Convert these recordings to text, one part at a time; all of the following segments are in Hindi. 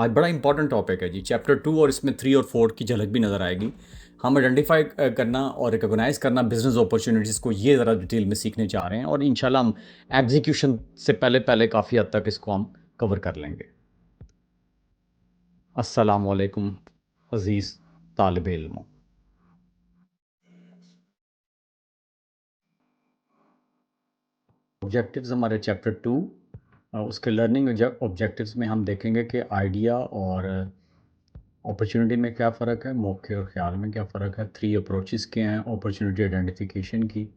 आज बड़ा इंपॉर्टेंट टॉपिक है जी, चैप्टर 2 और इसमें 3 और 4 की झलक भी नज़र आएगी। हम आइडेंटिफाई करना और रिकॉग्नाइज करना बिजनेस अपॉर्चुनिटीज़ को ये ज़रा डिटेल में सीखने जा रहे हैं और इंशाल्लाह हम एग्जीक्यूशन से पहले पहले काफ़ी हद तक इसको हम कवर कर लेंगे। अस्सलाम वालेकुम अज़ीज़ तालिब इल्मों। ऑब्जेक्टिव्स हमारे चैप्टर 2, उसके लर्निंग ऑब्जेक्टिव्स में हम देखेंगे कि आइडिया और अपॉर्चुनिटी में क्या फ़र्क है, मौके और ख्याल में क्या फ़र्क है, 3 अप्रोचेस क्या हैं अपॉर्चुनिटी आइडेंटिफिकेशन की,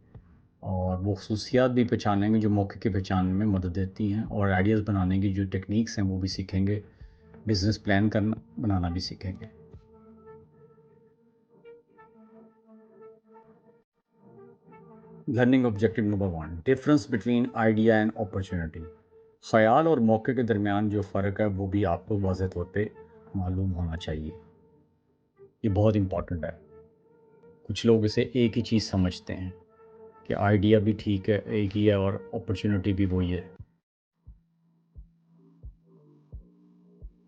और वो खसूसियात भी पहचानेंगे जो मौके की पहचान में मदद देती हैं, और आइडियाज़ बनाने की जो टेक्निक्स हैं वो भी सीखेंगे, बिज़नेस प्लान करना बनाना भी सीखेंगे। Learning objective number 1, difference between idea and opportunity. ख्याल और मौके के दरमियान जो फ़र्क है वो भी आपको वाज़ेह तौर पे मालूम होना चाहिए। ये बहुत इम्पॉर्टेंट है। कुछ लोग इसे एक ही चीज़ समझते हैं कि आइडिया भी ठीक है, एक ही है, और अपॉर्चुनिटी भी वही है।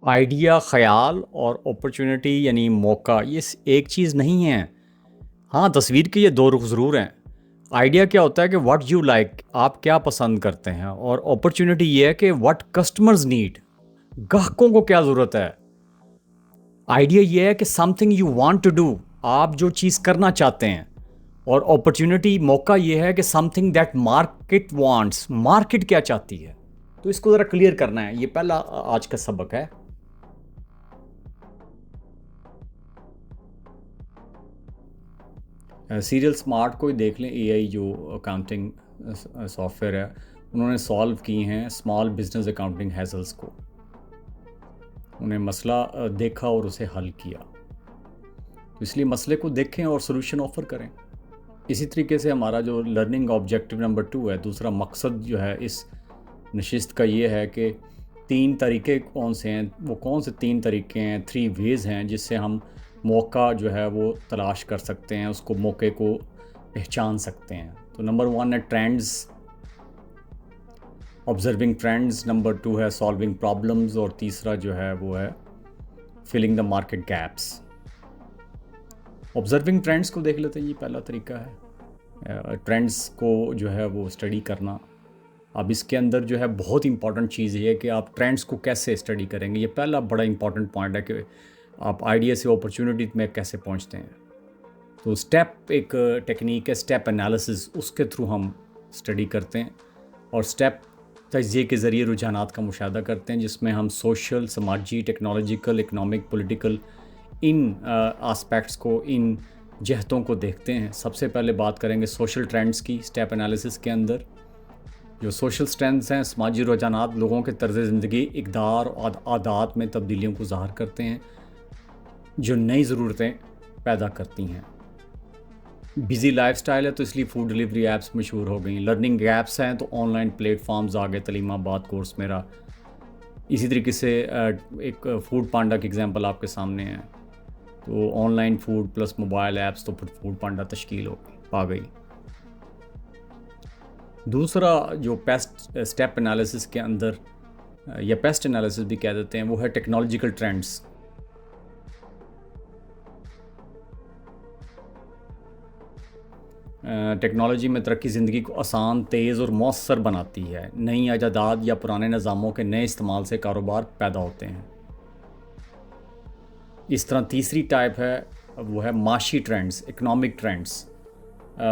आइडिया, ख़याल और अपॉर्चुनिटी यानी मौका, ये एक चीज़ नहीं है। हाँ, तस्वीर के ये दो रुख ज़रूर हैं। आइडिया क्या होता है कि व्हाट यू लाइक, आप क्या पसंद करते हैं, और अपॉर्चुनिटी ये है कि व्हाट कस्टमर्स नीड, ग्राहकों को क्या ज़रूरत है। आइडिया ये है कि something you want to do, आप जो चीज़ करना चाहते हैं, और अपॉर्चुनिटी मौका ये है कि something that market wants, market क्या चाहती है। तो इसको ज़रा क्लियर करना है, ये पहला आज का सबक है। सीरियल स्मार्ट को ही देख लें, एआई जो अकाउंटिंग सॉफ्टवेयर है, उन्होंने सॉल्व की हैं स्मॉल बिजनेस अकाउंटिंग हैजल्स को। उन्हें मसला देखा और उसे हल किया, तो इसलिए मसले को देखें और सोल्यूशन ऑफ़र करें। इसी तरीके से हमारा जो लर्निंग ऑब्जेक्टिव नंबर 2 है, दूसरा मकसद जो है इस नशिस्त का ये है कि 3 तरीके कौन से हैं, वो कौन से 3 तरीके हैं, 3 वेज़ हैं जिससे हम मौका जो है वो तलाश कर सकते हैं, उसको मौके को पहचान सकते हैं। तो नंबर 1 है ट्रेंड्स, ऑब्जर्विंग ट्रेंड्स, नंबर 2 है सॉल्विंग प्रॉब्लम्स, और तीसरा जो है वो है filling the market gaps. Observing trends को देख लेते हैं, ये पहला तरीका है ट्रेंड्स को जो है वो स्टडी करना। अब इसके अंदर जो है बहुत इंपॉर्टेंट चीज़ ये है कि आप ट्रेंड्स को कैसे स्टडी करेंगे। ये पहला बड़ा इंपॉर्टेंट पॉइंट है कि आप आइडिया से अपॉर्चुनिटी में कैसे पहुंचते हैं। तो स्टेप एक टेक्निक है, स्टेप एनालिसिस, उसके थ्रू हम स्टडी करते हैं, और स्टेप तजिए के ज़रिए रुझानात का मुशाहदा करते हैं, जिसमें हम सोशल, समाजी, टेक्नोलॉजिकल, इकनॉमिक, पॉलिटिकल, इन आस्पेक्ट्स को, इन जहतों को देखते हैं। सबसे पहले बात करेंगे सोशल ट्रेंड्स की स्टेप एनालिसिस के अंदर। जो सोशल ट्रेंड्स हैं, समाजी रुझानात लोगों के तर्ज़ ज़िंदगी, इक़दार और आदात में तब्दीलियों को ज़ाहिर करते हैं, जो नई ज़रूरतें पैदा करती हैं। बिज़ी लाइफस्टाइल है तो इसलिए फूड डिलीवरी ऐप्स मशहूर हो गई। लर्निंग गैप्स हैं तो ऑनलाइन प्लेटफॉर्म्स आ गए, तलीमाबाद कोर्स मेरा। इसी तरीके से एक फूड पांडा की एग्जांपल आपके सामने है। तो online food plus mobile apps, तो फिर फूड पांडा तश्कील हो आ गई। दूसरा जो पेस्ट स्टेप एनालिसिस के अंदर या पेस्ट एनालिसिस भी कह देते हैं, वो है टेक्नोलॉजिकल ट्रेंड्स। टेक्नोलॉजी में तरक्की ज़िंदगी को आसान, तेज़ और मौसर बनाती है। नई ईजादात या पुराने निज़ामों के नए इस्तेमाल से कारोबार पैदा होते हैं। इस तरह तीसरी टाइप है, वो है माशी ट्रेंड्स, इकनॉमिक ट्रेंड्स।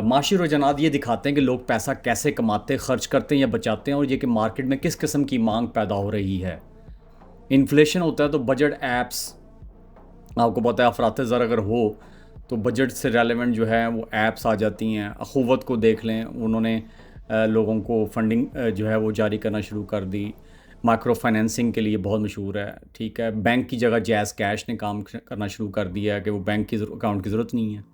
माशी रुझानात ये दिखाते हैं कि लोग पैसा कैसे कमाते, खर्च करते हैं या बचाते हैं, और ये कि मार्केट में किस किस्म की मांग पैदा हो रही है। इन्फ्लेशन होता है तो बजट ऐप्स, आपको पता है अफरात ज़र अगर हो तो बजट से रेलेवेंट जो है वो ऐप्स आ जाती हैं। अखुवत को देख लें, उन्होंने लोगों को फंडिंग जो है वो जारी करना शुरू कर दी। माइक्रो फाइनेंसिंग के लिए बहुत मशहूर है, ठीक है। बैंक की जगह जैज़ कैश ने काम करना शुरू कर दिया है कि वो बैंक की अकाउंट की ज़रूरत नहीं है।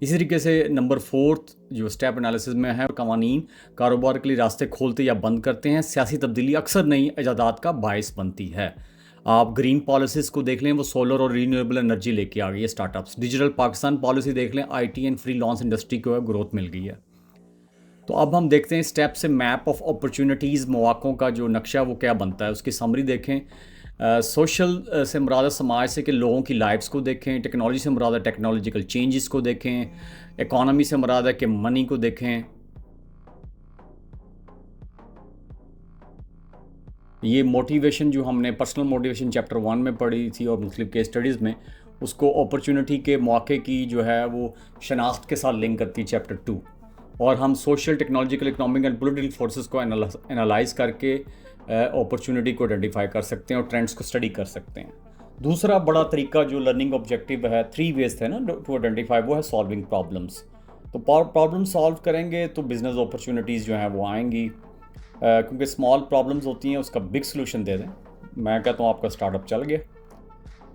इसी तरीके से नंबर 4 जो स्टेप एनालिसिस में है, कवानीन कारोबार के लिए रास्ते खोलते या बंद करते हैं। सियासी तब्दीली अक्सर नई ईजादात का बायस बनती है। आप ग्रीन पॉलिसीज़ को देख लें, वो सोलर और रीन्यूएबल एनर्जी लेके आ गई है स्टार्टअप्स। डिजिटल पाकिस्तान पॉलिसी देख लें, IT and freelance industry को ग्रोथ मिल गई है। तो अब हम देखते हैं स्टेप से मैप ऑफ अपॉर्चुनिटीज़, मौक़ों का जो नक्शा वो क्या बनता है, उसकी समरी देखें। सोशल से मुराद है समाज से कि लोगों की लाइफ्स को देखें, टेक्नोलॉजी से मुराद है टेक्नोलॉजिकल चेंजेस को देखें, इकोनॉमी से मुराद है कि मनी को देखें। ये मोटिवेशन जो हमने पर्सनल मोटिवेशन चैप्टर 1 में पढ़ी थी और मुख्तलिफ केस स्टडीज़ में, उसको अपॉर्चुनिटी के मौके की जो है वो शनाख्त के साथ लिंक करती है चैप्टर 2। और हम social, technological, economic and political forces को एनालाइज करके अपॉर्चुनिटी को आइडेंटिफाई कर सकते हैं और ट्रेंड्स को स्टडी कर सकते हैं। दूसरा बड़ा तरीका जो लर्निंग ऑब्जेक्टिव है, 3 वेज थे ना टू आइडेंटिफाई, वो है सॉल्विंग प्रॉब्लम्स। तो प्रॉब्लम सॉल्व करेंगे तो बिजनेस अपॉर्चुनिटीज़ जो हैं वो आएंगी, क्योंकि स्मॉल प्रॉब्लम्स होती हैं, उसका बिग सोल्यूशन दे दें, मैं कहता हूँ आपका स्टार्टअप चल गया।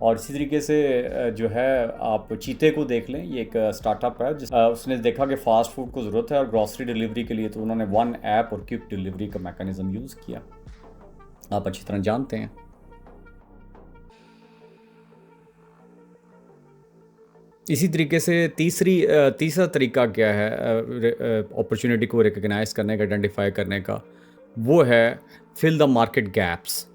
और इसी तरीके से जो है आप चीते को देख लें, ये एक स्टार्टअप है उसने देखा कि फ़ास्ट फूड को ज़रूरत है और ग्रॉसरी डिलीवरी के लिए, तो उन्होंने 1 ऐप और क्विक डिलीवरी का मैकेनिज़्म यूज़ किया, आप अच्छी तरह जानते हैं। इसी तरीके से तीसरा तरीका क्या है अपॉर्चुनिटी को रिकग्नाइज़ करने का, आइडेंटिफाई करने का, वो है फिल द मार्केट गैप्स।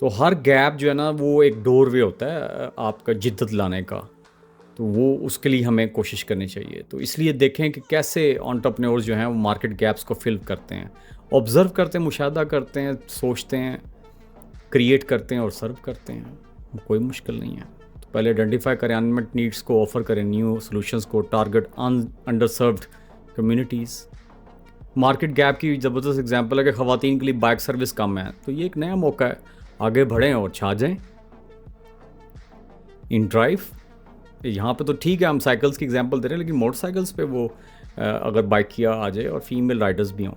तो हर गैप जो है ना वो एक डोरवे होता है आपका जिद्दत लाने का, तो वो उसके लिए हमें कोशिश करनी चाहिए। तो इसलिए देखें कि कैसे एंटरप्रेन्योर्स जो हैं वो मार्केट गैप्स को फिल करते हैं, ऑब्ज़र्व करते हैं, मुशाहदा करते हैं, सोचते हैं, क्रिएट करते हैं और सर्व करते हैं। कोई मुश्किल नहीं है। तो पहले आइडेंटिफाई करें अनमेट नीड्स को, ऑफ़र करें न्यू सॉल्यूशंस को, target underserved communities. Market gap की ज़बरदस्त एग्जांपल है कि ख़वातीन के लिए बाइक सर्विस कम है, तो ये एक नया मौका है, आगे बढ़ें और छा जाएँ। इन ड्राइव यहाँ पे तो ठीक है हम साइकिल्स की एग्जांपल दे रहे हैं, लेकिन मोटरसाइकिल्स पे वो अगर बाइक किया आ जाए और फीमेल राइडर्स भी हों।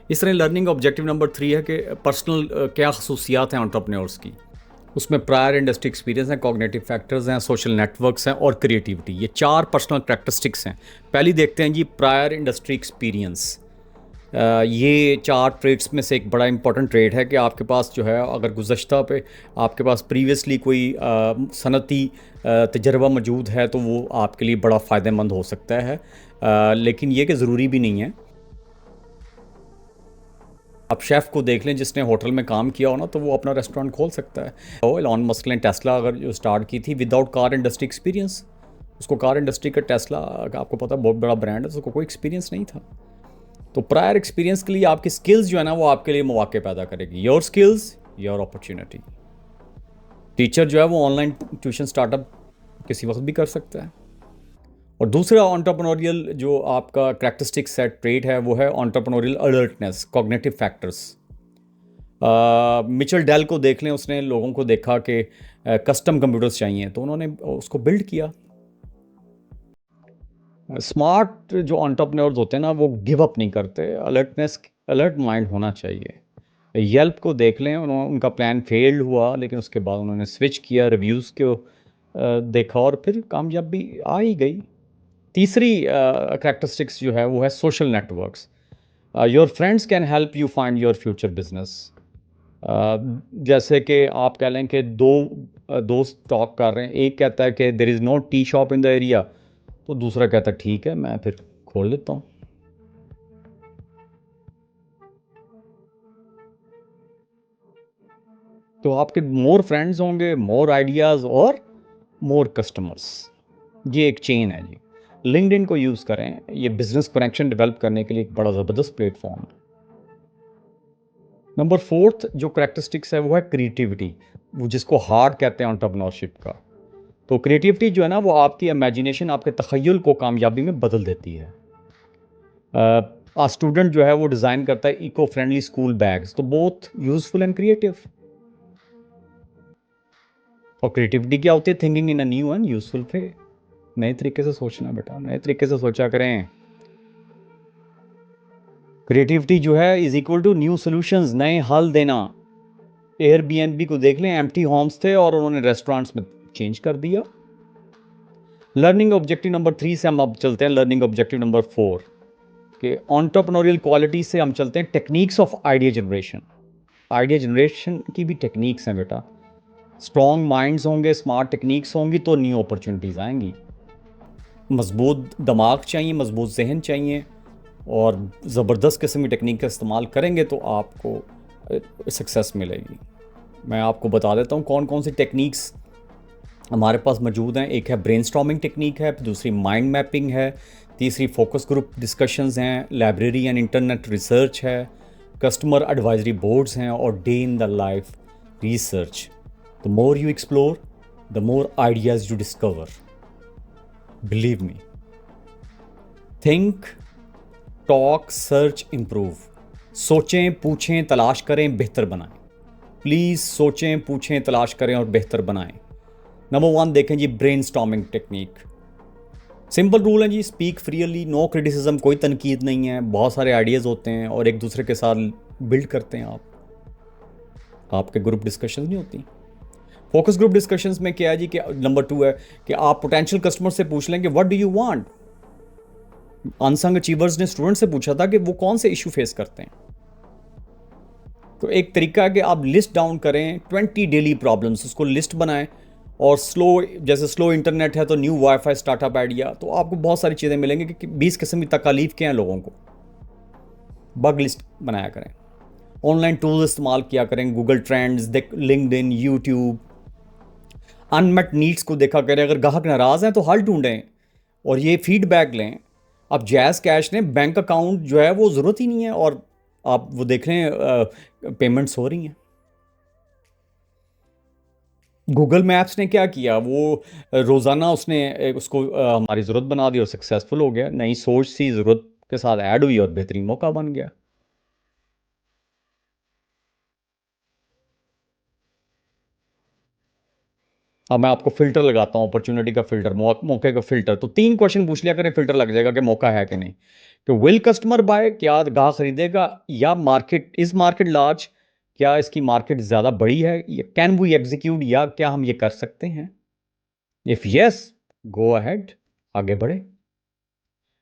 इस तरह लर्निंग ऑब्जेक्टिव नंबर 3 है कि पर्सनल क्या खसूसियात हैं एंटरप्रेन्योर्स की, उसमें प्रायर इंडस्ट्री एक्सपीरियंस है, कॉग्निटिव फैक्टर्स हैं, सोशल नेटवर्क्स हैं और क्रिएटिविटी। ये 4 पर्सनल करैक्टरिस्टिक्स हैं। पहली देखते हैं जी प्रायर इंडस्ट्री एक्सपीरियंस। ये 4 ट्रेड्स में से एक बड़ा इंपॉर्टेंट ट्रेड है कि आपके पास जो है, अगर गुज़श्ता पे आपके पास प्रीवियसली कोई सनती तजर्बा मौजूद है तो वो आपके लिए बड़ा फ़ायदेमंद हो सकता है, लेकिन ये कि ज़रूरी भी नहीं है। आप शेफ़ को देख लें जिसने होटल में काम किया हो ना, तो वो अपना रेस्टोरेंट खोल सकता है। तो एलॉन मस्क ने टेस्ला अगर जो स्टार्ट की थी विदाउट कार इंडस्ट्री एक्सपीरियंस, उसको कार इंडस्ट्री का टेस्ला आपको पता है बहुत बड़ा ब्रांड है, उसको कोई एक्सपीरियंस नहीं था। तो प्रायर एक्सपीरियंस के लिए आपकी स्किल्स जो है ना वो आपके लिए मौके पैदा करेगी। Your skills your opportunity. Teacher जो है वो ऑनलाइन ट्यूशन स्टार्टअप किसी वक्त भी कर सकता है। और दूसरा एंटरप्रेन्योरियल जो आपका करैक्टरिस्टिक सेट ट्रेट है वो है entrepreneurial alertness, cognitive factors. Michael Dell को देख लें, उसने लोगों को देखा कि कस्टम कंप्यूटर्स चाहिए तो उन्होंने उसको बिल्ड किया। स्मार्ट जो एंटरप्रेन्योर्स होते हैं ना वो गिव अप नहीं करते, अलर्ट माइंड होना चाहिए। येल्प को देख लें, उनका प्लान फेल्ड हुआ लेकिन उसके बाद उन्होंने स्विच किया, रिव्यूज़ को देखा और फिर कामयाबी आ ही गई। तीसरी करैक्टरिस्टिक्स जो है वो है social networks. Your friends can help you find your future business. जैसे कि आप कह लें कि दो दोस्त टॉक कर रहे हैं, एक कहता है कि there is no tea shop in the area, तो दूसरा कहता है ठीक है मैं फिर खोल लेता हूँ। तो आपके मोर फ्रेंड्स होंगे, मोर आइडियाज़ और मोर कस्टमर्स। ये एक चेन है जी। लिंक्डइन को यूज़ करें, ये बिजनेस कनेक्शन डेवलप करने के लिए एक बड़ा ज़बरदस्त प्लेटफॉर्म है। नंबर 4th जो करैक्टरिस्टिक्स है वो है क्रिएटिविटी, वो जिसको हार्ट कहते हैं एंटरप्रेन्योरशिप का। तो क्रिएटिविटी जो है ना वो आपकी इमेजिनेशन, आपके तख़य्युल को कामयाबी में बदल देती है। स्टूडेंट जो है वो डिज़ाइन करता है इको फ्रेंडली स्कूल बैग्स, तो बोथ यूज़फुल एंड क्रिएटिव। और क्रिएटिविटी क्या होती है? Thinking in a new and useful way. नए तरीके से सोचना बेटा, नए तरीके से सोचा करें। क्रिएटिविटी जो है is equal to new solutions, नए हल देना। एयरबीएनबी को देख लें, एम्प्टी होम्स थे और उन्होंने रेस्टोरेंट्स में चेंज कर दिया। लर्निंग ऑब्जेक्टिव नंबर 3 से हम अब चलते हैं लर्निंग ऑब्जेक्टिव नंबर 4 कि एंटरप्रेन्योरियल क्वालिटी से हम चलते हैं techniques of idea generation. Idea generation की भी टेक्निक्स हैं बेटा। स्ट्रॉन्ग माइंड्स होंगे, स्मार्ट टेक्निक्स होंगी तो न्यू अपॉर्चुनिटीज़ आएंगी। मजबूत दिमाग चाहिए, मजबूत जहन चाहिए और ज़बरदस्त किस्म की टेक्निक का इस्तेमाल करेंगे तो आपको सक्सेस मिलेगी। मैं आपको बता देता हूँ कौन कौन सी टेक्निक्स हमारे पास मौजूद हैं। एक है ब्रेनस्टॉर्मिंग टेक्निक है, दूसरी माइंड मैपिंग है, तीसरी फोकस ग्रुप डिस्कशंस हैं, लाइब्रेरी एंड इंटरनेट रिसर्च है, कस्टमर एडवाइजरी बोर्ड्स हैं और day in the life research. The more you explore the more ideas you discover. Believe me. Think, talk, search, improve. सोचें, पूछें, तलाश करें, बेहतर बनाएं। प्लीज़ सोचें, पूछें, तलाश करें और बेहतर बनाएं। नंबर 1 देखें जी, brain storming technique. Simple rule है जी, स्पीक फ्रीली, नो क्रिटिसिज्म, कोई तनकीद नहीं है। बहुत सारे आइडियाज़ होते हैं और एक दूसरे के साथ बिल्ड करते हैं आपके ग्रुप डिस्कशन नहीं होती। फोकस ग्रुप डिस्कशंस में क्या है जी कि नंबर 2 है कि आप पोटेंशियल कस्टमर से पूछ लें कि what do you want. Unsung achievers ने स्टूडेंट से पूछा था कि वो कौन से इशू फेस करते हैं। तो एक तरीका है कि आप लिस्ट डाउन करें 20 डेली प्रॉब्लम्स, उसको लिस्ट बनाएं और जैसे स्लो इंटरनेट है तो न्यू वाईफाई स्टार्टअप आइडिया, तो आपको बहुत सारी चीज़ें मिलेंगी कि 20 किस्म की तकालीफ क्या हैं लोगों को। बग लिस्ट बनाया करें, ऑनलाइन टूल्स इस्तेमाल किया करें, Google trends, LinkedIn, YouTube. Unmet needs को देखा करें, अगर ग्राहक नाराज़ हैं तो हल ढूंढें और ये फीडबैक लें। अब जैज़ कैश ने बैंक अकाउंट जो है वो ज़रूरत ही नहीं है और आप वो देख रहे हैं पेमेंट्स हो रही हैं। गूगल मैप्स ने क्या किया, वो रोज़ाना उसने उसको हमारी ज़रूरत बना दी और सक्सेसफुल हो गया। नई सोच सी ज़रूरत के साथ ऐड हुई और बेहतरीन मौका बन गया। अब मैं आपको फिल्टर लगाता हूँ, अपॉर्चुनिटी का फिल्टर, मौके का फिल्टर। तो 3 क्वेश्चन पूछ लिया करें, फिल्टर लग जाएगा कि मौका है कि नहीं। तो विल कस्टमर बाय, क्या ग्राहक खरीदेगा, या मार्केट इज मार्केट लार्ज, क्या इसकी मार्केट ज़्यादा बड़ी है, कैन वी एग्जीक्यूट, या क्या हम ये कर सकते हैं। इफ़ यस, गो अहेड, आगे बढ़े।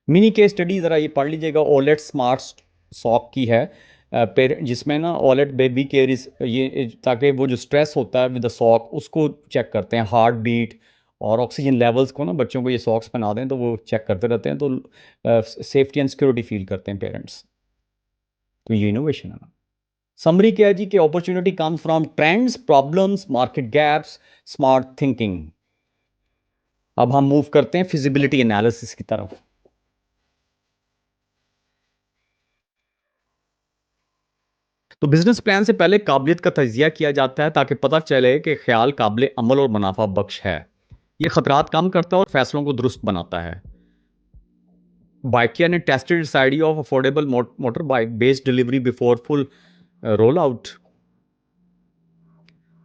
मिनी केस स्टडी ज़रा ये पढ़ लीजिएगा, ओलेट स्मार्ट सॉक की है, जिसमें ना ओलेट बेबी केयर इस ये ताकि वो जो स्ट्रेस होता है विद द सॉक उसको चेक करते हैं, हार्ट बीट और ऑक्सीजन लेवल्स को ना बच्चों को ये सॉक्स पहना दें तो वो चेक करते रहते हैं, तो सेफ्टी एंड सिक्योरिटी फील करते हैं पेरेंट्स। तो ये इनोवेशन है ना। समरी क्या है जी कि opportunity comes from trends, problems, market gaps, smart thinking. अब हम मूव करते हैं फिजिबिलिटी एनालिसिस की तरफ। तो बिजनेस प्लान से पहले काबिलियत का तजिया किया जाता है ताकि पता चले कि ख्याल काबिल अमल और मुनाफा बख्श है। ये खतरात कम करता है और फैसलों को दुरुस्त बनाता है। बाइकिया ने tested it's idea of affordable motor bike based delivery before full roll out.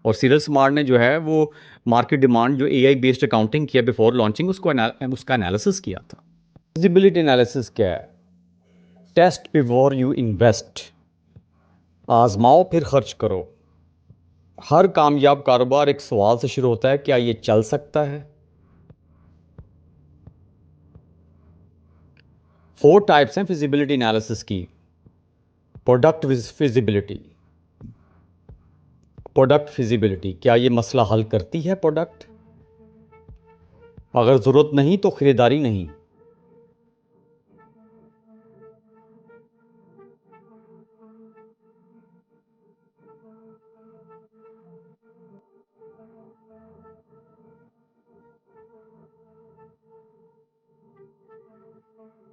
और सीरियल स्मार्ट ने जो है वो मार्केट डिमांड जो एआई बेस्ड अकाउंटिंग किया बिफोर लॉन्चिंग, उसका एनालिसिस किया था। विजिबिलिटी एनालिसिस क्या है? टेस्ट बिफोर यू इन्वेस्ट, आजमाओ फिर खर्च करो। हर कामयाब कारोबार एक सवाल से शुरू होता है, क्या ये चल सकता है। 4 टाइप्स हैं फिजिबिलिटी एनालिसिस की। प्रोडक्ट फिजिबिलिटी, प्रोडक्ट फिजिबिलिटी, क्या ये मसला हल करती है प्रोडक्ट, अगर ज़रूरत नहीं तो खरीदारी नहीं।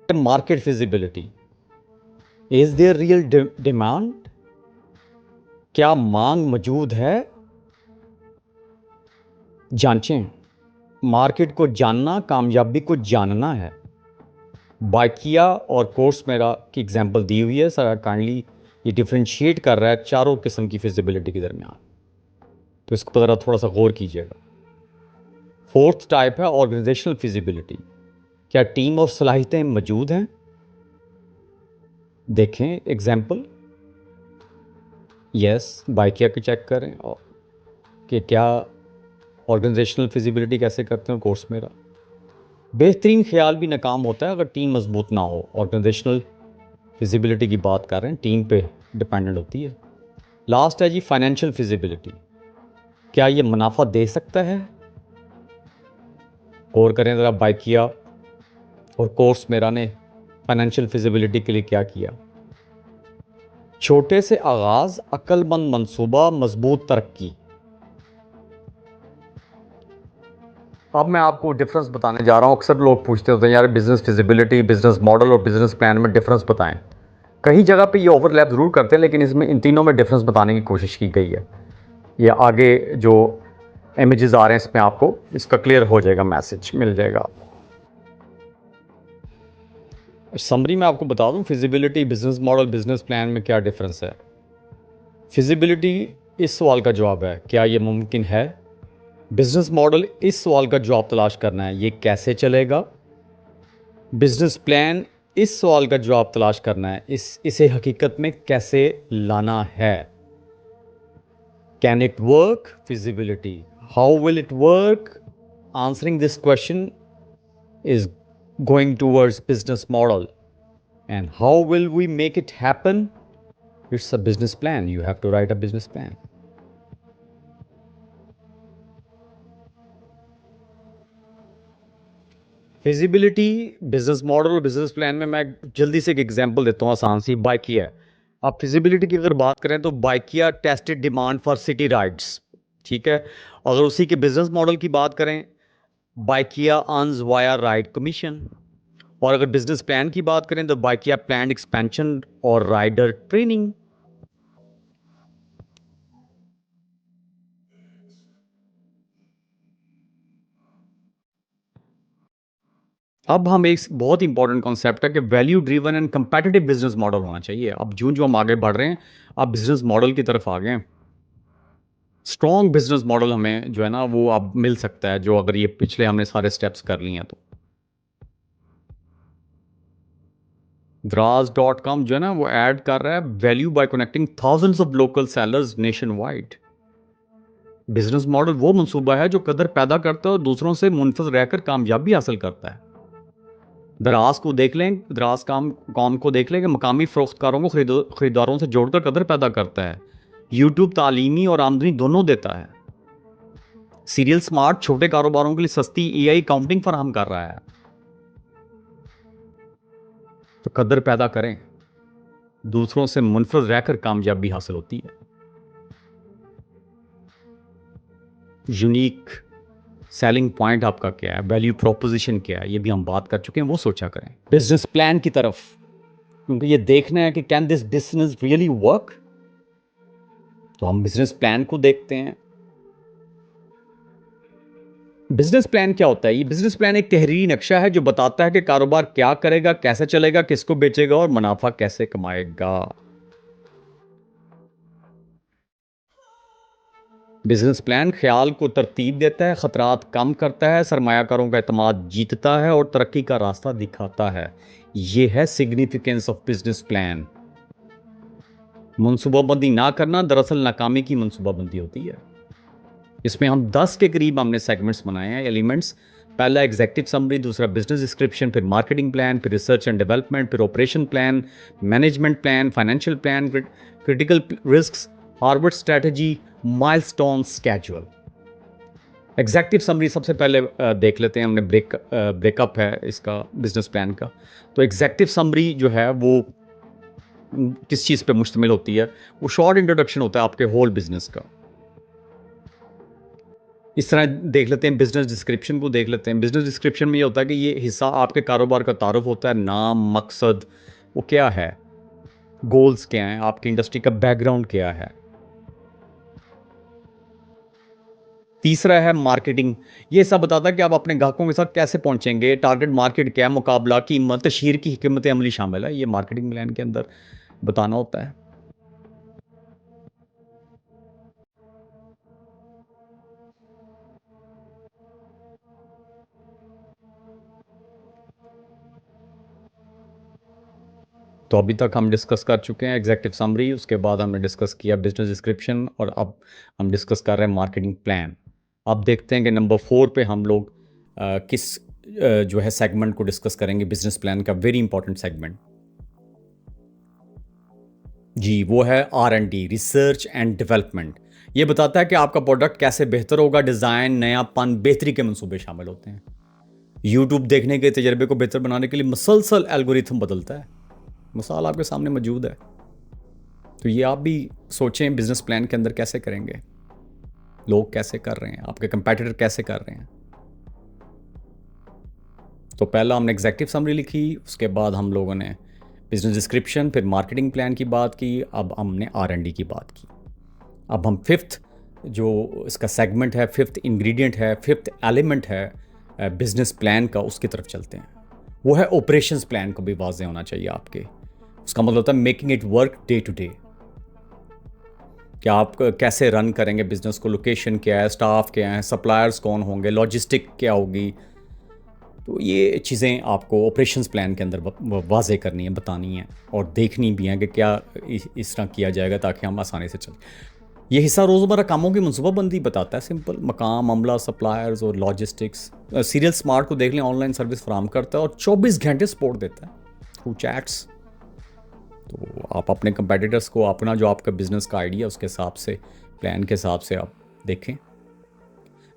Market feasibility, is there real demand, क्या मांग मौजूद है। जांचें, मार्केट को जानना कामयाबी को जानना है। बाइकिया और कोर्स मेरा की एग्जांपल दी हुई है, सर काइंडली ये डिफ्रेंशिएट कर रहा है चारों किस्म की फिजिबिलिटी के दरमियान, तो इसको ज़रा थोड़ा सा गौर कीजिएगा। 4th टाइप है ऑर्गेनाइजेशनल फिजिबिलिटी, क्या टीम और सलाहियतें मौजूद हैं। देखें एग्जांपल, यस बाइकिया को चेक करें और कि क्या ऑर्गेनाइजेशनल फिजिबिलिटी कैसे करते हैं कोर्स मेरा। बेहतरीन ख्याल भी नाकाम होता है अगर टीम मजबूत ना हो। ऑर्गेनाइजेशनल फिजिबिलिटी की बात कर रहे हैं, टीम पे डिपेंडेंट होती है। लास्ट है जी फाइनेंशियल फिजिबिलिटी, क्या ये मुनाफा दे सकता है। गौर करें ज़रा, बाइकिया और कोर्स मेरा ने फाइनेंशियल फिजिबिलिटी के लिए क्या किया। छोटे से आगाज, अक्लमंद मंसूबा, मजबूत तरक्की। अब मैं आपको डिफरेंस बताने जा रहा हूँ। अक्सर लोग पूछते होते हैं यार बिज़नेस फिजिबिलिटी, बिज़नेस मॉडल और बिज़नेस प्लान में डिफरेंस बताएं। कई जगह पे ये ओवरलैप ज़रूर करते हैं, लेकिन इसमें इन तीनों में डिफरेंस बताने की कोशिश की गई है। ये आगे जो इमेजेस आ रहे हैं इसमें आपको इसका क्लियर हो जाएगा, मैसेज मिल जाएगा। समरी में आपको बता दूं feasibility, business model, business plan में क्या डिफरेंस है। फिजिबिलिटी इस सवाल का जवाब है, क्या ये मुमकिन है। बिजनेस मॉडल इस सवाल का जवाब तलाश करना है, ये कैसे चलेगा। बिजनेस प्लान इस सवाल का जवाब तलाश करना है, इसे हकीकत में कैसे लाना है। Can it work, feasibility, how will it work. Answering this question is going towards business model, and how will we make it happen. It's a business plan. You have to write a business plan. Feasibility, business model और बिजनेस प्लान में मैं जल्दी से एक एग्जांपल देता हूँ आसान सी। बाइकिया, आप फिजिबिलिटी की अगर बात करें तो Bykea tested demand for city rides, ठीक है। अगर उसी के बिजनेस मॉडल की बात करें, Bykea earns via ride commission. और अगर बिजनेस प्लान की बात करें तो बाइकिया प्लान एक्सपेंशन और राइडर ट्रेनिंग। अब हम एक बहुत इंपॉर्टेंट कॉन्सेप्ट है कि value driven and competitive business model होना चाहिए। अब जो जो हम आगे बढ़ रहे हैं, आप बिजनेस मॉडल की तरफ आ गए हैं। स्ट्रॉन्ग बिजनेस मॉडल हमें जो है ना वो अब मिल सकता है, जो अगर ये पिछले हमने सारे स्टेप्स कर लिए हैं तो। Draaz.com जो है ना वो ऐड कर रहा है value by connecting thousands of local sellers nation wide. Business model वो मंसूबा है जो कदर पैदा करता है और दूसरों से मुनफरद रहकर कामयाबी हासिल करता है। दराज को देख लें, दराज कॉम को देख लें कि मकामी फरोख्तकारों को खरीदारों से जोड़कर कदर पैदा करता है। यूट्यूब तालीमी और आमदनी दोनों देता है। सीरियल स्मार्ट छोटे कारोबारों के लिए सस्ती एआई काउंटिंग फराहम कर रहा है। तो कदर पैदा करें, दूसरों से मुनफरद रहकर कामयाबी हासिल होती है। यूनिक सेलिंग पॉइंट आपका क्या है, वैल्यू प्रोपोजिशन क्या है, ये भी हम बात कर चुके हैं, वो सोचा करें। बिजनेस प्लान की तरफ, क्योंकि ये देखना है कि can this business really work, तो हम बिजनेस प्लान को देखते हैं। बिजनेस प्लान क्या होता है? ये बिजनेस प्लान एक तहरीरी नक्शा है जो बताता है कि कारोबार क्या करेगा, कैसे चलेगा, किसको बेचेगा और मुनाफा कैसे कमाएगा। बिजनेस प्लान ख्याल को तरतीब देता है, खतरात कम करता है, सरमायाकारों का एतमाद जीतता है और तरक्की का रास्ता दिखाता है। यह है सिग्निफिकेंस ऑफ बिजनेस प्लान। मनसूबाबंदी ना करना दरअसल नाकामी की मनसूबाबंदी होती है। इसमें हम 10 के करीब हमने सेगमेंट्स बनाए हैं, एलिमेंट्स। पहला एग्जेक्टिव समरी, दूसरा बिजनेस डिस्क्रिप्शन, फिर मार्केटिंग प्लान, फिर रिसर्च एंड डेवलपमेंट, फिर operation plan, management plan, financial plan, critical risks, forward strategy, milestone schedule. Executive summary सबसे पहले देख लेते हैं। हमने ब्रेकअप है इसका बिजनेस प्लान का। तो एग्जेक्टिव समरी जो है वो किस चीज़ पे मुश्तमिल होती है? वो शॉर्ट इंट्रोडक्शन होता है आपके होल बिजनेस का। इस तरह देख लेते हैं, बिजनेस डिस्क्रिप्शन को देख लेते हैं। बिजनेस डिस्क्रिप्शन में ये होता है कि ये हिस्सा आपके कारोबार का तारुफ होता है, नाम, मकसद, वो क्या है, गोल्स क्या हैं, आपकी इंडस्ट्री का बैकग्राउंड क्या है। तीसरा है मार्केटिंग। ये सब बताता है कि आप अपने ग्राहकों के साथ कैसे पहुंचेंगे, टारगेट मार्केट क्या है, मुकाबला, कीमत, तशहीर की हिकमत अमली शामिल है। ये मार्केटिंग प्लान के अंदर बताना होता है। तो अभी तक हम डिस्कस कर चुके हैं एग्जेक्टिव समरी, उसके बाद हमने डिस्कस किया बिजनेस डिस्क्रिप्शन, और अब हम डिस्कस कर रहे हैं मार्केटिंग प्लान। अब देखते हैं कि नंबर 4 पे हम लोग किस जो है सेगमेंट को डिस्कस करेंगे, बिजनेस प्लान का वेरी इंपॉर्टेंट सेगमेंट। जी, वो है R&D, रिसर्च एंड डेवलपमेंट। ये बताता है कि आपका प्रोडक्ट कैसे बेहतर होगा। डिज़ाइन, नयापन, बेहतरी के मंसूबे शामिल होते हैं। यूट्यूब देखने के तजर्बे को बेहतर बनाने के लिए मसलसल एल्गोरिथम बदलता है। मिसाल आपके सामने मौजूद है। तो ये आप भी सोचें बिजनेस प्लान के अंदर कैसे करेंगे, लोग कैसे कर रहे हैं, आपके कंपेटिटर कैसे कर रहे हैं। तो पहला हमने एग्जेक्टिव समरी लिखी, उसके बाद हम लोगों ने बिजनेस डिस्क्रिप्शन, फिर मार्केटिंग प्लान की बात की, अब हमने R&D की बात की। अब हम फिफ्थ जो इसका सेगमेंट है, फिफ्थ इंग्रेडिएंट है, फिफ्थ एलिमेंट है बिजनेस प्लान का, उसकी तरफ चलते हैं। वो है ऑपरेशंस प्लान को भी वाज़ेह होना चाहिए आपके। उसका मतलब होता है making it work day to day, कि आप कैसे रन करेंगे बिजनेस को, लोकेशन क्या है, स्टाफ क्या है, सप्लायर्स कौन होंगे, लॉजिस्टिक क्या होगी। तो ये चीज़ें आपको ऑपरेशंस प्लान के अंदर वाज़ेह करनी है, बतानी है और देखनी भी है कि क्या इस तरह किया जाएगा ताकि हम आसानी से चलें। ये हिस्सा रोज़मर्रा कामों की मनसूबाबंदी बताता है, सिंपल मकाम, अमला, सप्लायर्स और लॉजिस्टिक्स। सीरियल स्मार्ट को देख लें, ऑनलाइन सर्विस फराहम करता है और 24 घंटे सपोर्ट देता है थ्रू चैट्स। तो आप अपने कंपेटिटर्स को अपना जो आपका बिजनेस का आइडिया उसके हिसाब से, प्लान के हिसाब से आप देखें।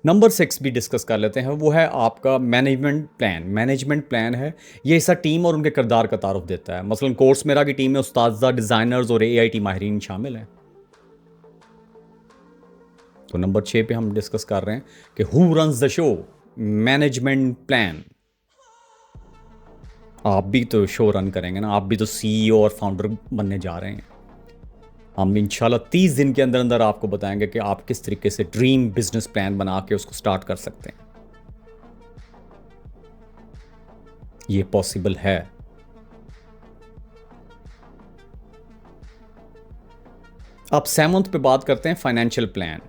नंबर 6 भी डिस्कस कर लेते हैं, वो है आपका मैनेजमेंट प्लान। मैनेजमेंट प्लान है, ये हिस्सा टीम और उनके किरदार का तारुफ देता है। मसलन कोर्स मेरा की टीम में उस्ताद, डिज़ाइनर्स और AIT माहिरीन शामिल हैं। तो नंबर 6 पे हम डिस्कस कर रहे हैं कि who runs the show, management plan. आप भी तो शो रन करेंगे ना, आप भी तो CEO और फाउंडर बनने जा रहे हैं। हम इंशाल्लाह 30 दिन के अंदर अंदर आपको बताएंगे कि आप किस तरीके से ड्रीम बिजनेस प्लान बना के उसको स्टार्ट कर सकते हैं। ये पॉसिबल है। अब 7th पे बात करते हैं फाइनेंशियल प्लान,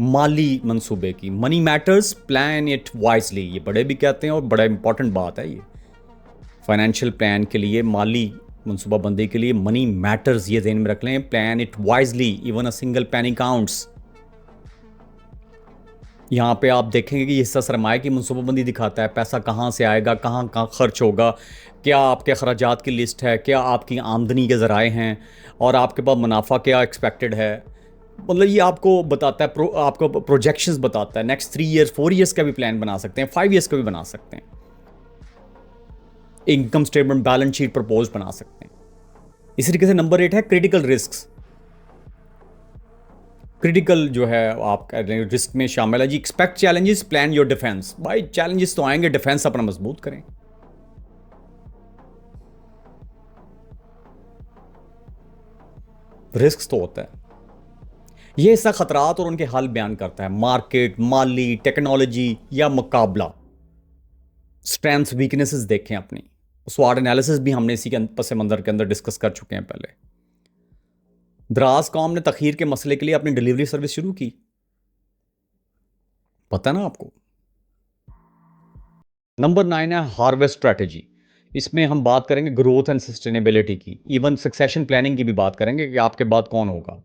माली मंसूबे की। Money matters, plan it wisely, ये बड़े भी कहते हैं और बड़ा इंपॉर्टेंट बात है ये। फाइनेंशियल प्लान के लिए, माली मनसूबाबंदी के लिए, मनी मैटर्स ये ध्यान में रख लें, plan it wisely, even a single penny counts. यहाँ पे आप देखेंगे कि हिस्सा सरमाए की मनसूबाबंदी दिखाता है, पैसा कहाँ से आएगा, कहाँ कहाँ खर्च होगा, क्या आपके अखराजात की लिस्ट है, क्या आपकी आमदनी के ज़राए हैं और आपके पास मुनाफा क्या एक्सपेक्टेड है। मतलब ये आपको बताता है, आपको प्रोजेक्शंस बताता है। नेक्स्ट 3 ईयर्स, 4 ईयर्स का भी प्लान बना सकते हैं, 5 ईयर्स का भी बना सकते हैं। Income statement, balance sheet propose बना सकते हैं। इसी तरीके से नंबर 8 है क्रिटिकल रिस्क। क्रिटिकल जो है आप कह रहे हैं रिस्क में शामिल है जी, expect challenges, plan your defence. भाई चैलेंजेस तो आएंगे, डिफेंस अपना मजबूत करें। रिस्क तो होता है, ये हिस्सा खतरात और उनके हल बयान करता है। मार्केट, माली, टेक्नोलॉजी या मुकाबला, स्ट्रेंथ्स वीकनेसेस देखें अपनी। स्वाट एनालिसिस भी हमने इसी के पस मंजर के अंदर डिस्कस कर चुके हैं पहले। द्रास कौम ने तखीर के मसले के लिए अपनी डिलीवरी सर्विस शुरू की, पता ना आपको। नंबर 9 है हार्वेस्ट स्ट्रैटेजी। इसमें हम बात करेंगे ग्रोथ एंड सस्टेनेबिलिटी की, इवन सक्सेशन प्लानिंग की भी बात करेंगे कि आपके बाद कौन होगा।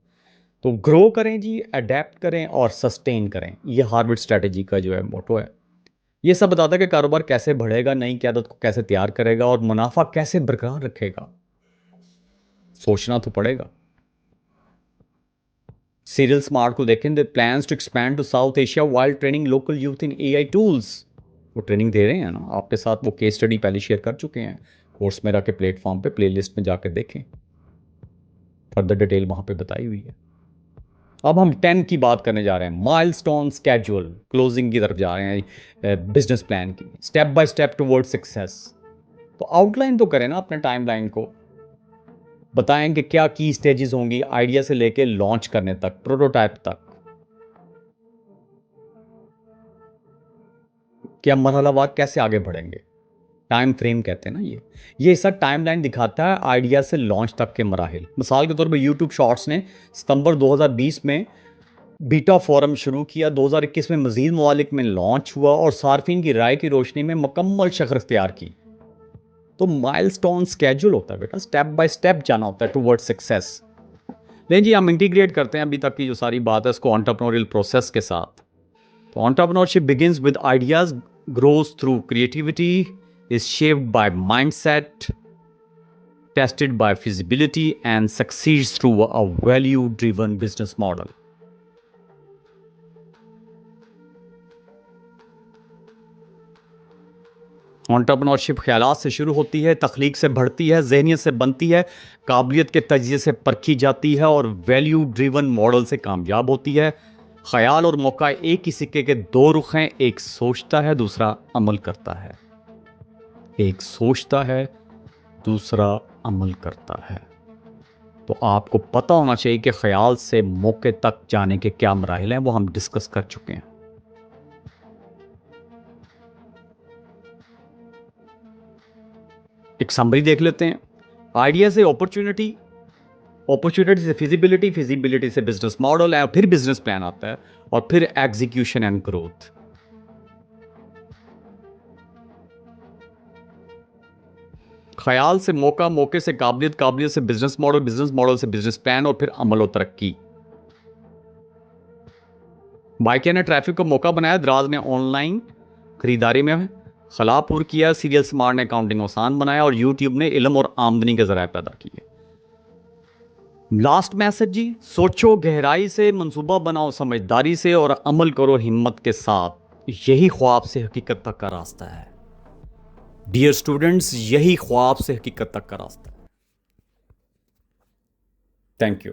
तो ग्रो करें जी, अडेप्ट करें और सस्टेन करें, ये हार्वेस्ट स्ट्रैटेजी का जो है मोटो है। ये सब बताता है कि कारोबार कैसे बढ़ेगा, नई क़यादत को कैसे तैयार करेगा और मुनाफा कैसे बरकरार रखेगा। सोचना तो पड़ेगा। सीरियल स्मार्ट को देखें, the plans to expand to South Asia while training local youth in AI tools. वो ट्रेनिंग दे रहे हैं ना आपके साथ, वो केस स्टडी पहले शेयर कर चुके हैं कोर्स मेरा के प्लेटफॉर्म पे, प्लेलिस्ट में जाकर देखें, फर्दर डिटेल वहाँ पे बताई हुई है। अब हम 10 की बात करने जा रहे हैं, माइलस्टोन स्केड्यूल, क्लोजिंग की तरफ जा रहे हैं बिजनेस प्लान की, step by step toward success. तो आउटलाइन तो करें ना अपने टाइमलाइन को, बताएं कि क्या की स्टेजेस होंगी आइडिया से लेके लॉन्च करने तक, प्रोटोटाइप तक, क्या मरहलावार कैसे आगे बढ़ेंगे। टाइम फ्रेम कहते हैं ना ये सब टाइमलाइन दिखाता है आइडिया से लॉन्च तक के मराहिल। मिसाल के तौर पे यूट्यूब शॉर्ट्स ने सितंबर 2020 में बीटा फोरम शुरू किया, 2021 में मजीद ममालिक में लॉन्च हुआ और सार्फिन की राय की रोशनी में मुकम्मल शक्ल इख्तियार की। तो माइलस्टोन स्केड्यूल होता है बेटा, स्टेप बाय स्टेप जाना होता है टुवर्ड सक्सेस। लेकिन जी हम इंटीग्रेट करते हैं अभी तक की जो सारी बात है इसको एंटरप्रेन्योरियल प्रोसेस के साथ। तो entrepreneurship begins with ideas, grows through creativity, is shaped by mindset, tested by feasibility and succeeds through a value driven business model. Entrepreneurship ख्यालात से शुरू होती है, तख्लीक से बढ़ती है, ज़हनियत से बनती है, काबिलियत के तजिए से परखी जाती है और वैल्यू ड्रिवन मॉडल से कामयाब होती है। ख्याल और मौका एक ही सिक्के के दो रुख हैं, एक सोचता है, दूसरा अमल करता है। एक सोचता है, दूसरा अमल करता है। तो आपको पता होना चाहिए कि ख्याल से मौके तक जाने के क्या मराहिल हैं, वो हम डिस्कस कर चुके हैं। एक समरी देख लेते हैं। आइडिया से अपॉर्चुनिटी, अपॉर्चुनिटी से फिजिबिलिटी, फिजिबिलिटी से बिजनेस मॉडल है, फिर बिजनेस प्लान आता है और फिर एग्जीक्यूशन एंड ग्रोथ। ख्याल से मौका, मौके से काबिलियत, काबिलियत से बिजनेस मॉडल, बिजनेस मॉडल से बिजनेस प्लान और फिर अमल और तरक्की। बाइकिया ने ट्रैफिक को मौका बनाया, दराज ने ऑनलाइन खरीदारी में खला पूर किया, सीरियल स्मार्ट ने अकाउंटिंग आसान बनाया और यूट्यूब ने इल्म और आमदनी के जराए पैदा किए। लास्ट मैसेज जी, सोचो गहराई से, मंसूबा बनाओ समझदारी से और अमल करो हिम्मत के साथ। यही ख्वाब से हकीकत तक का रास्ता है। डियर स्टूडेंट्स, यही ख्वाब से हकीकत तक का रास्ता है। Thank you.